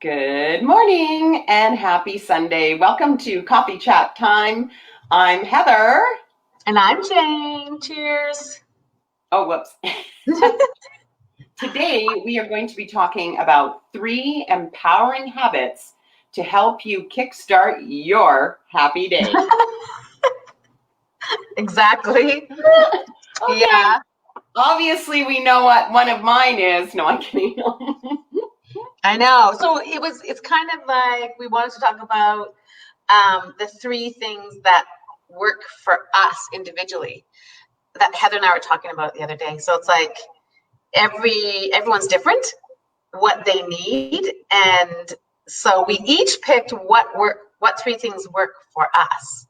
Good morning and happy Sunday. Welcome to Coffee Chat Time. I'm Heather. And I'm Jane. Cheers. Oh, whoops. Today, we are going to be talking about 3 empowering habits to help you kickstart your happy day. Exactly. Okay. Yeah. Obviously, we know what one of mine is. No, I'm kidding. I know. So it's kind of like we wanted to talk about the 3 things that work for us individually that Heather and I were talking about the other day. So it's like everyone's different, what they need, and so we each picked what 3 things work for us,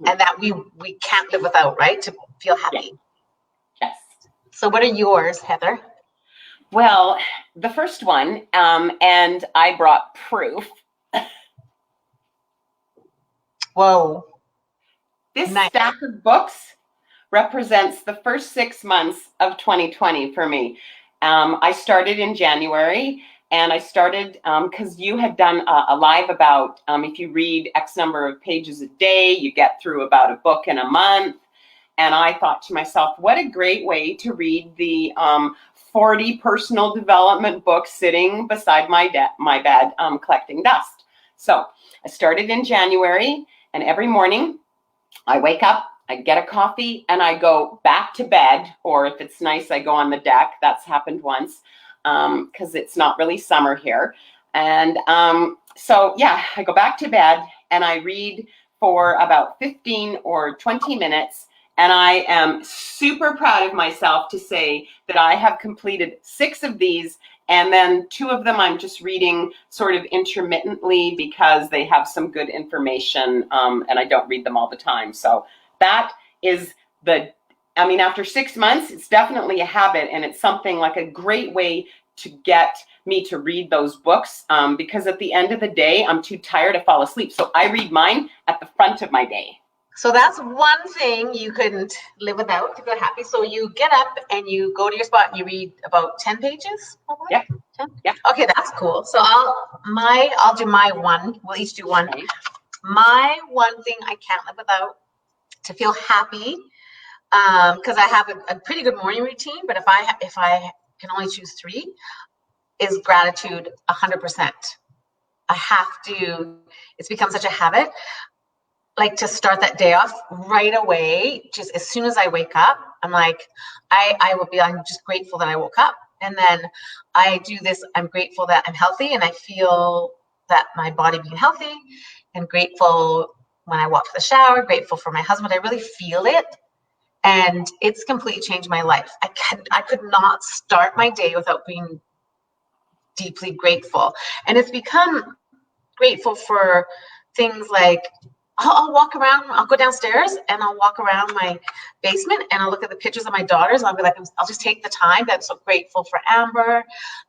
and that we can't live without, right? To feel happy. Yes. So what are yours, Heather? Well, the first one, and I brought proof. Whoa. This Nice. stack of books represents the first 6 months of 2020 for me. I started in January, and I started because you had done a live about if you read X number of pages a day, you get through about a book in a month. And I thought to myself, what a great way to read the 40 personal development books sitting beside my bed collecting dust. So I started in January, and every morning I wake up, I get a coffee, and I go back to bed, or if it's nice, I go on the deck. That's happened once because it's not really summer here. And so, yeah, I go back to bed and I read for about 15 or 20 minutes. And I am super proud of myself to say that I have completed 6 of these. And then 2 of them I'm just reading sort of intermittently because they have some good information and I don't read them all the time. So that is after 6 months, it's definitely a habit, and it's something like a great way to get me to read those books because at the end of the day, I'm too tired to fall asleep. So I read mine at the front of my day. So that's one thing you couldn't live without to feel happy. So you get up and you go to your spot and you read about 10 pages? Probably? Yeah. 10? Yeah. Okay, that's cool. So I'll do my one. We'll each do one. Okay. My one thing I can't live without to feel happy, because I have a pretty good morning routine, but if I can only choose 3, is gratitude 100%. I have to, it's become such a habit. Like to start that day off right away, just as soon as I wake up, I'm like, I'm just grateful that I woke up. And then I do this, I'm grateful that I'm healthy and I feel that my body being healthy, and grateful when I walk to the shower, grateful for my husband. I really feel it. And it's completely changed my life. I could not start my day without being deeply grateful. And it's become grateful for things like, I'll walk around, I'll go downstairs and I'll walk around my basement and I'll look at the pictures of my daughters. And I'll be like, I'll just take the time. I'm so grateful for Amber.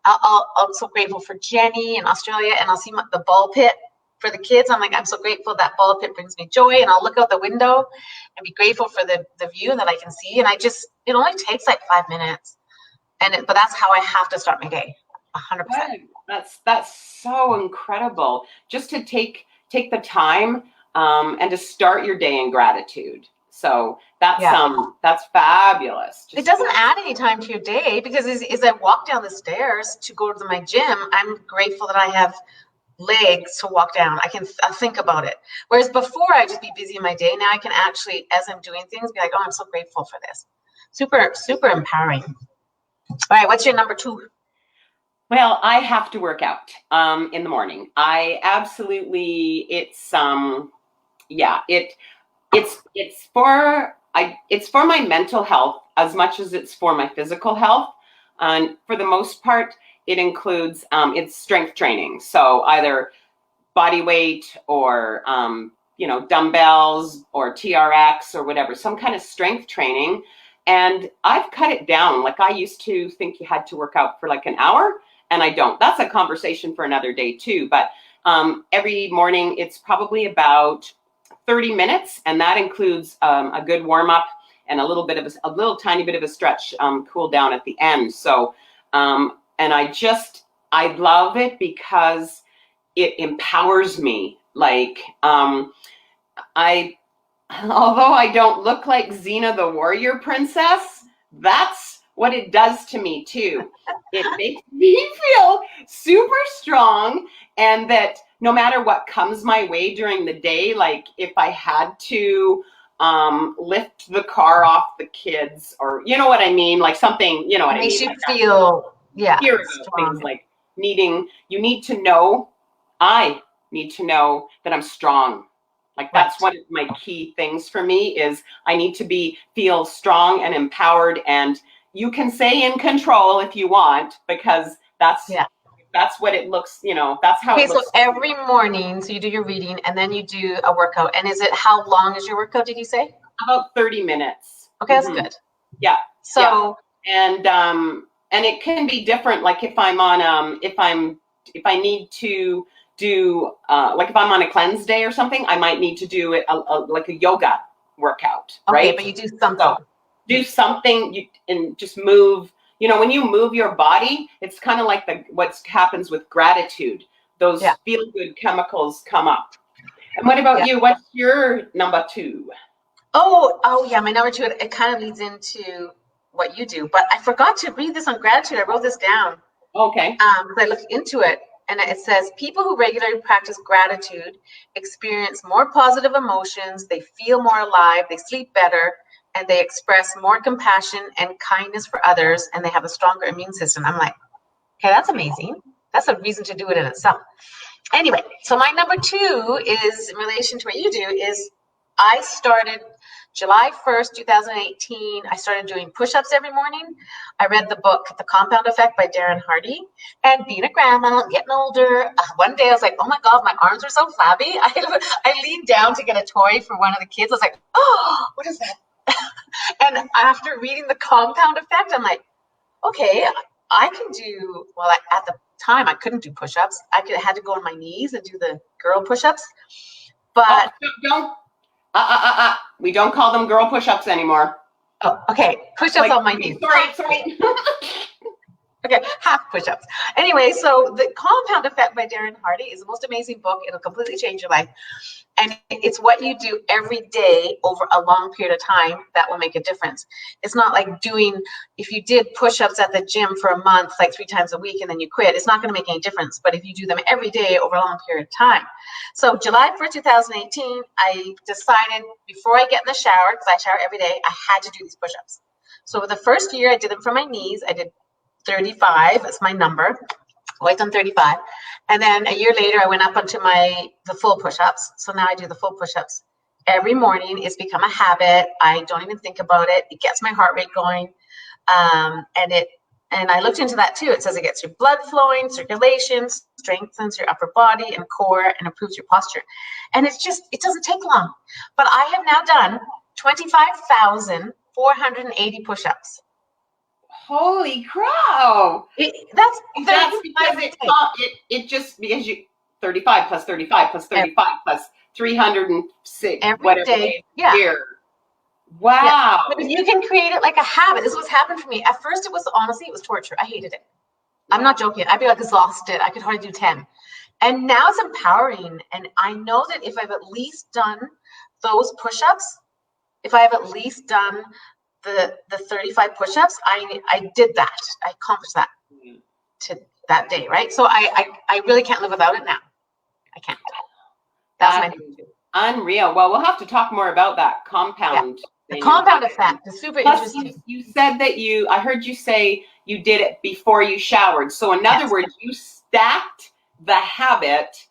I'm so grateful for Jenny in Australia. And I'll see the ball pit for the kids. I'm like, I'm so grateful that ball pit brings me joy. And I'll look out the window and be grateful for the view that I can see. And it only takes like 5 minutes. But that's how I have to start my day, 100%. That's so incredible. Just to take the time and to start your day in gratitude. So that's fabulous. It doesn't add any time to your day because as I walk down the stairs to go to my gym, I'm grateful that I have legs to walk down. I think about it. Whereas before I'd just be busy in my day. Now I can actually, as I'm doing things, be like, oh, I'm so grateful for this. Super, super empowering. All right, what's your number 2? Well, I have to work out in the morning. I absolutely, it's for my mental health as much as it's for my physical health. And for the most part, it includes it's strength training. So either body weight or dumbbells or TRX or whatever, some kind of strength training. And I've cut it down. Like I used to think you had to work out for like an hour, and I don't. That's a conversation for another day too. But every morning it's probably about 30 minutes, and that includes a good warm up and a little tiny bit of a stretch, cool down at the end. So, and I love it because it empowers me. Like, although I don't look like Xena the warrior princess, that's what it does to me too. It makes me feel super strong, and that no matter what comes my way during the day, like if I had to lift the car off the kids, or you know what I mean, like something, you know what I mean. Makes you like feel, yeah, hear about strong. things like you need to know, I need to know that I'm strong. Like that's Right. one of my key things for me is I need to feel strong and empowered, and you can say in control if you want, because Yeah. that's what it looks, that's how Okay, it so looks. every morning, so you do your reading and then you do a workout. And how long is your workout, did you say? About 30 minutes. Okay, that's good. Yeah. So, And it can be different. Like if I'm on, if I need to do, like if I'm on a cleanse day or something, I might need to do it like a yoga workout, okay, right? but you do something. So do something and just move. When you move your body, it's kind of like what happens with gratitude. Those feel-good chemicals come up. And what about you? What's your number 2? Oh yeah, my number 2, it kind of leads into what you do, but I forgot to read this on gratitude. I wrote this down. Okay. Because I looked into it, and it says people who regularly practice gratitude experience more positive emotions, they feel more alive, they sleep better, and they express more compassion and kindness for others, and they have a stronger immune system. I'm like, okay, that's amazing. That's a reason to do it in itself. Anyway, so my number 2 is in relation to what you do is I started July 1st, 2018. I started doing push-ups every morning. I read the book, The Compound Effect by Darren Hardy. And being a grandma, getting older, one day I was like, oh my God, my arms are so flabby. I leaned down to get a toy for one of the kids. I was like, oh, what is that? And after reading The Compound Effect, I'm like, okay, I can do, well, at the time I couldn't do push-ups. I had to go on my knees and do the girl push-ups. But we don't call them girl push-ups anymore. Oh, okay. Push-ups on my knees. Sorry. Okay, half push-ups. Anyway, so The Compound Effect by Darren Hardy is the most amazing book. It'll completely change your life. And it's what you do every day over a long period of time that will make a difference. It's not like if you did push-ups at the gym for a month, like 3 times a week, and then you quit, it's not going to make any difference. But if you do them every day over a long period of time. So July 1st, 2018, I decided before I get in the shower, because I shower every day, I had to do these push-ups. So for the first year, I did them for my knees. I did 35, that's my number. Always done 35. And then a year later, I went up onto the full push-ups. So now I do the full push-ups every morning. It's become a habit. I don't even think about it. It gets my heart rate going. And I looked into that too. It says it gets your blood flowing, circulation, strengthens your upper body and core, and improves your posture. And it doesn't take long. But I have now done 25,480 push-ups. Holy crow! That's because you 35 plus 35 plus 35 plus 306 every day. Yeah. Year. Wow. Yeah. You can create it like a habit. This is what's happened for me. At first, it was torture. I hated it. I'm not joking. I'd be like exhausted. I could hardly do 10. And now it's empowering. And I know that if I've at least done those push-ups, if I have at least done the 35 push-ups, I did that. I accomplished that to that day, right? So I really can't live without it now. I can't. That's my number 2. Unreal. Well, we'll have to talk more about that compound. Yeah. The compound effect is super interesting. You said that I heard you say you did it before you showered. So in other words, you stacked the habit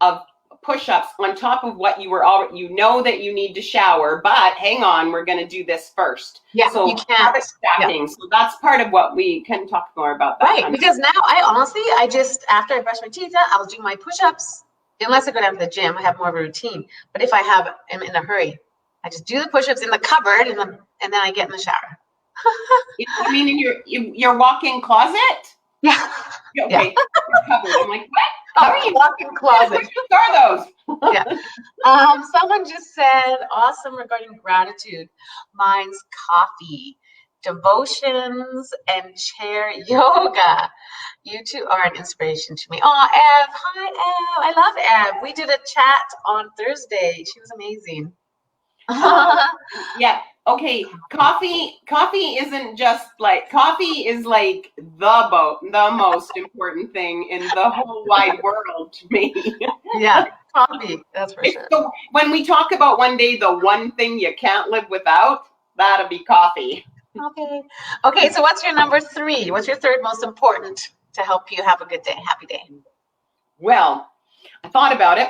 of push-ups on top of what you were already, that you need to shower, but hang on, we're going to do this first. Yeah, so you can't. Stacking. Yeah. So that's part of what we can talk more about that. Right, because now I just, after I brush my teeth out, I'll do my push-ups. Unless I go down to the gym, I have more of a routine. But if I'm in a hurry, I just do the push-ups in the cupboard and then I get in the shower. You mean in your walk-in closet? Yeah. Okay. Yeah. Cupboard. I'm like, what? How are you walk-in closet? What are those? Yeah. Someone just said, awesome regarding gratitude. Mine's coffee. devotions, and chair yoga. You two are an inspiration to me. Oh, Ev. Hi, Ev. I love Ev. We did a chat on Thursday. She was amazing. Yeah. Okay. Coffee isn't just like coffee is like the most important thing in the whole wide world to me. Yeah, coffee. That's for sure. So when we talk about one day the one thing you can't live without, that'll be coffee. Okay. Okay, so what's your number 3? What's your third most important to help you have a good day, happy day? Well, I thought about it.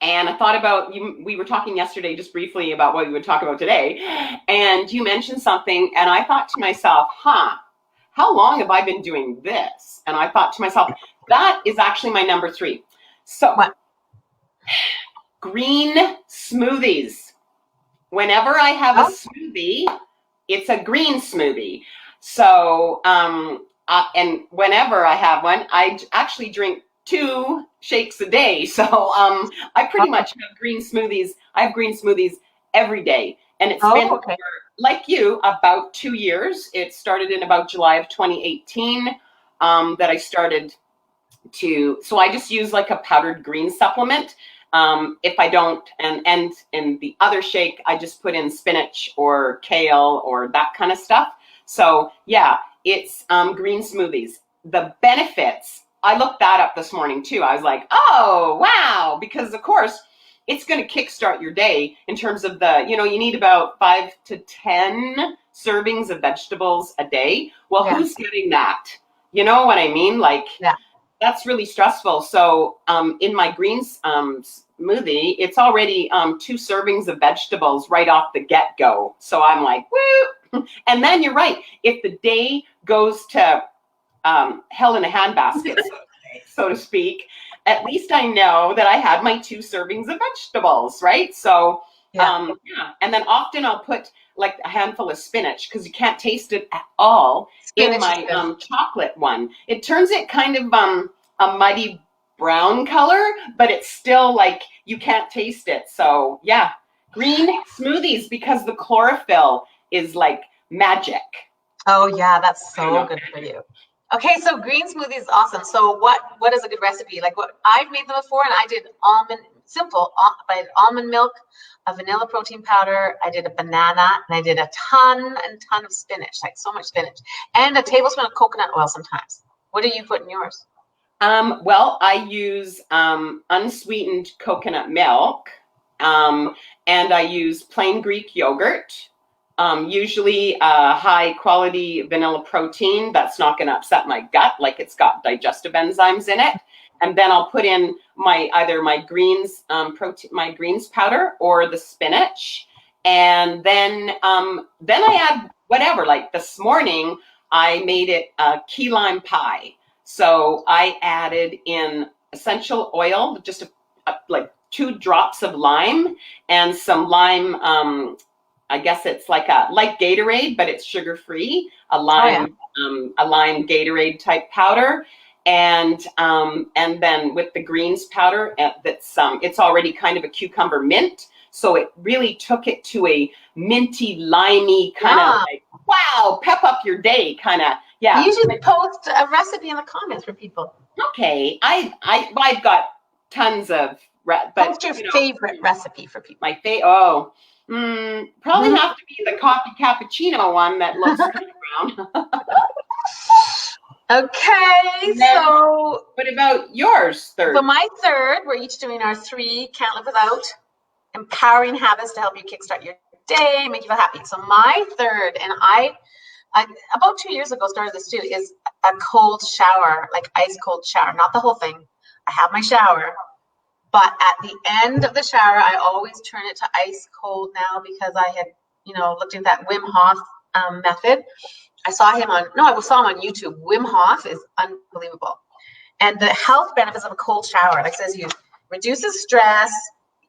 And I thought about you. We were talking yesterday just briefly about what we would talk about today. And you mentioned something. And I thought to myself, how long have I been doing this? And I thought to myself, that is actually my number 3. So What? Green smoothies. Whenever I have a smoothie, it's a green smoothie. So, and whenever I have one, I actually drink 2 shakes a day. So I pretty much have green smoothies. I have green smoothies every day. And it's been, for, like you, about 2 years. It started in about July of 2018 that I started to, so I just use like a powdered green supplement. If I don't, and in the other shake, I just put in spinach or kale or that kind of stuff. So yeah, it's green smoothies. The benefits, I looked that up this morning too. I was like, oh, wow. Because of course, it's going to kickstart your day in terms of you need about 5 to 10 servings of vegetables a day. Well, who's getting that? You know what I mean? Like, that's really stressful. So in my greens smoothie, it's already 2 servings of vegetables right off the get-go. So I'm like, woo! And then you're right. If the day goes to hell in a handbasket, so to speak, at least I know that I had my 2 servings of vegetables, right? So, yeah. And then often I'll put like a handful of spinach because you can't taste it at all in my chocolate one. It turns it kind of a muddy brown color, but it's still like you can't taste it. So, yeah, green smoothies because the chlorophyll is like magic. Oh, yeah, that's so good for you. Okay, so green smoothie is awesome. So what is a good recipe? Like what I've made them before, and I did I had almond milk, a vanilla protein powder, I did a banana, and I did a ton of spinach, like so much spinach, and a tablespoon of coconut oil sometimes. What do you put in yours? Well, I use unsweetened coconut milk, and I use plain Greek yogurt. Usually high quality vanilla protein that's not going to upset my gut, like it's got digestive enzymes in it. And then I'll put in either my greens my greens powder or the spinach. And then I add whatever. Like this morning, I made it a key lime pie. So I added in essential oil, just like 2 drops of lime and some lime. I guess it's like Gatorade, but it's sugar-free, a lime Gatorade type powder. And then with the greens powder, it's already kind of a cucumber mint. So it really took it to a minty, limey kind of like, wow, pep up your day kind of, yeah. You should post a recipe in the comments for people. Okay, I've got tons of, but what's your favorite recipe for people? My probably have to be the coffee cappuccino one that looks around. Okay, so what about yours? Third. So my third, we're each doing our 3 can't live without empowering habits to help you kickstart your day, make you feel happy. So my third, and I about 2 years ago started this too, is a cold shower, like ice cold shower, not the whole thing. I have my shower, but at the end of the shower, I always turn it to ice cold now because I had, looked at that Wim Hof method. I saw him on YouTube. Wim Hof is unbelievable. And the health benefits of a cold shower, like it says, you reduces stress,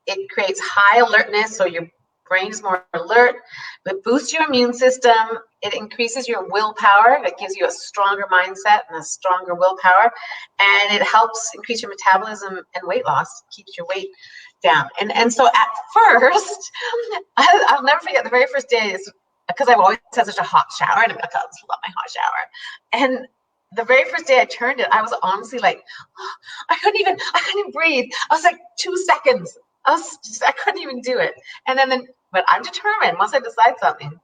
it creates high alertness, so your brain is more alert, it boosts your immune system, it increases your willpower, it gives you a stronger mindset and a stronger willpower, and it helps increase your metabolism and weight loss, keeps your weight down. And so at first, I'll never forget the very first day, because I've always had such a hot shower, and I'm like, I just love my hot shower. And the very first day I turned it, I was honestly like, oh, I couldn't even breathe. I was like 2 seconds. I couldn't even do it. And then, but I'm determined. Once I decide something,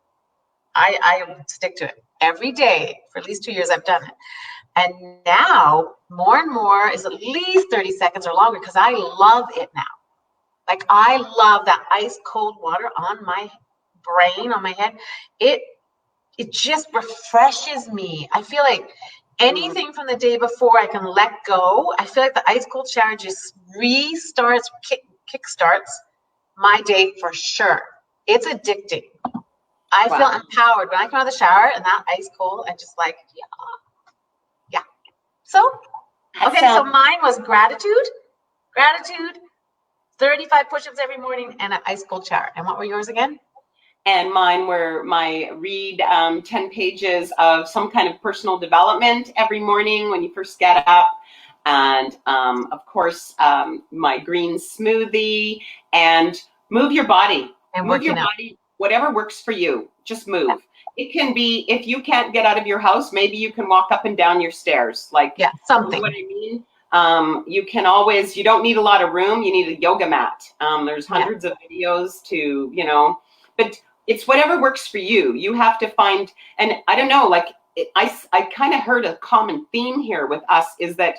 I stick to it every day. For at least 2 years, I've done it. And now more and more is at least 30 seconds or longer because I love it now. Like I love that ice cold water on my brain, on my head. It just refreshes me. I feel like anything from the day before I can let go. I feel like the ice cold shower just restarts, kickstarts my day for sure. It's addicting. I feel empowered when I come out of the shower and that ice cold. I just like, yeah. So, okay, so mine was gratitude, 35 push-ups every morning, and an ice cold shower. And what were yours again? And mine were my read 10 pages of some kind of personal development every morning when you first get up. And of course, my green smoothie, and move your body. And move your body, whatever works for you, just move. Yeah. It can be, if you can't get out of your house, maybe you can walk up and down your stairs. Like, something. You know what I mean? You can always, you don't need a lot of room. You need a yoga mat. There's hundreds of videos to, you know, but it's whatever works for you. You have to find, and I don't know, like I kind of heard a common theme here with us is that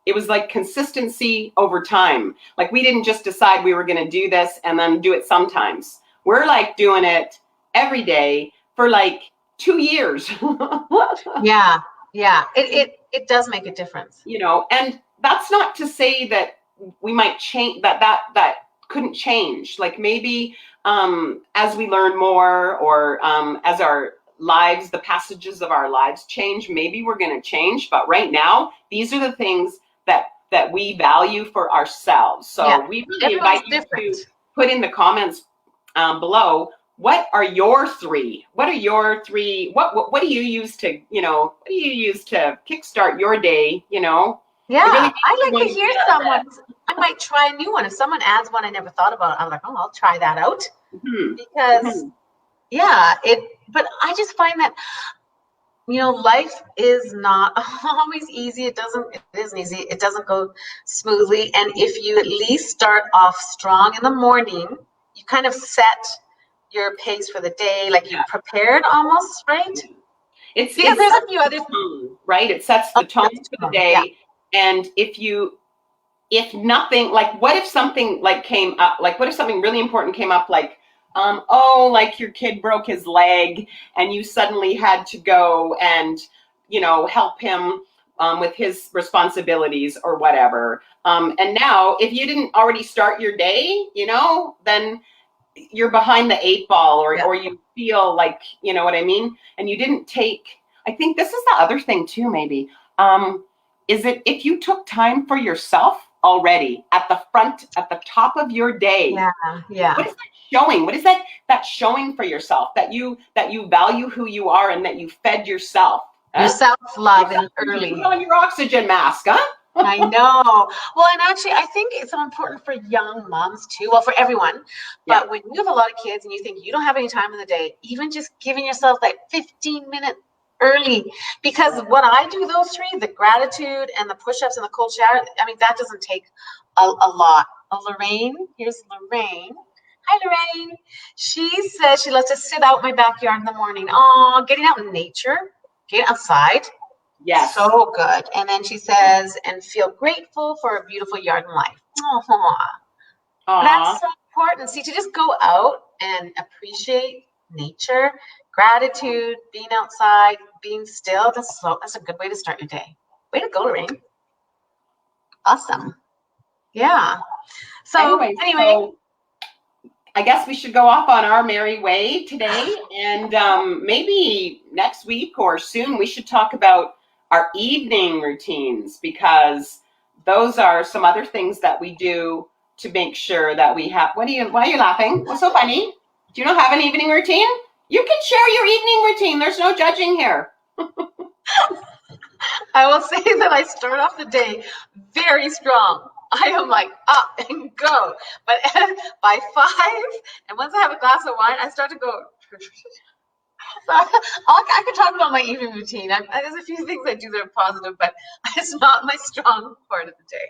it was like consistency over time. Like we didn't just decide we were going to do this and then do it sometimes. We're like doing it every day for like 2 years. Yeah. It does make a difference. You know, and that's not to say that we might change, that couldn't change. Like maybe as we learn more, or as our lives, the passages of our lives change, maybe we're going to change. But right now, these are the things that we value for ourselves. So we really invite you to put in the comments below, what are your three? What are your three? What do you use to, you know, what do you use to kickstart your day, you know? Yeah, really, I'd like to hear someone's. I might try a new one. If someone adds one I never thought about, I'm like, oh, I'll try that out. Because, but I just find that, you know, life is not always easy. It isn't easy. It doesn't go smoothly. And if you at least start off strong in the morning, you kind of set your pace for the day, like you're prepared almost, right? There's a few other things, right? It sets the tone for the day. And if nothing, like what if something like came up, like what if something really important came up, like, like your kid broke his leg and you suddenly had to go and, you know, help him with his responsibilities or whatever. And now if you didn't already start your day, you know, then you're behind the 8 ball, or you feel like, you know what I mean? And you didn't take, I think this is the other thing too, maybe, is that if you took time for yourself already at the top of your day, what is that showing? What is that showing for yourself, that you value who you are and that you fed yourself? Your self-love early. Put on your oxygen mask, huh? I know. Well, and actually, I think it's so important for young moms too. Well, for everyone. But when you have a lot of kids and you think you don't have any time in the day, even just giving yourself like 15 minutes early. Because what I do, those three, the gratitude and the push-ups and the cold shower, I mean, that doesn't take a lot. Lorraine, here's Lorraine. Hi, Lorraine. She says she loves to sit out in my backyard in the morning. Oh, getting out in nature, getting outside. Yes. So good. And then she says, and feel grateful for a beautiful yard and life. Aww. That's so important. See, to just go out and appreciate nature, gratitude, being outside, being still, that's a good way to start your day. Way to go, Lorraine. Awesome. Yeah. So anyway. I guess we should go off on our merry way today. And maybe next week or soon we should talk about our evening routines, because those are some other things that we do to make sure that we have. Why are you laughing? What's so funny? Do you not have an evening routine? You can share your evening routine. There's no judging here. I will say that I start off the day very strong. I am like up and go. But by 5, and once I have a glass of wine, I start to go. So I could talk about my evening routine. There's a few things I do that are positive, but it's not my strong part of the day.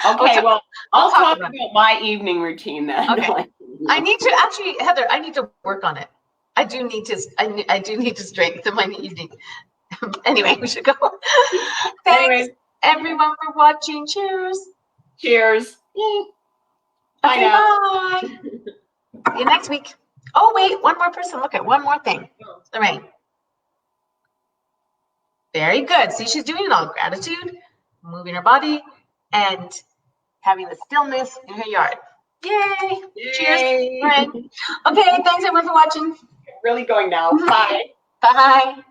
Okay, well, we'll I'll talk talk about about my evening routine then. Okay. I need to actually, Heather, I need to work on it. I do need to, I do need to strengthen my evening. Anyway, we should go. Thanks, Anyways, everyone, for watching. Cheers. cheers. Bye Okay, now. bye. See you next week. Oh, wait, one more person. Look at one more thing. Lorraine. Very good. See, she's doing it all. Gratitude, moving her body, and having the stillness in her yard. Yay. Cheers. Yay. Lorraine. Okay, thanks everyone for watching. Really going now. Bye. Bye.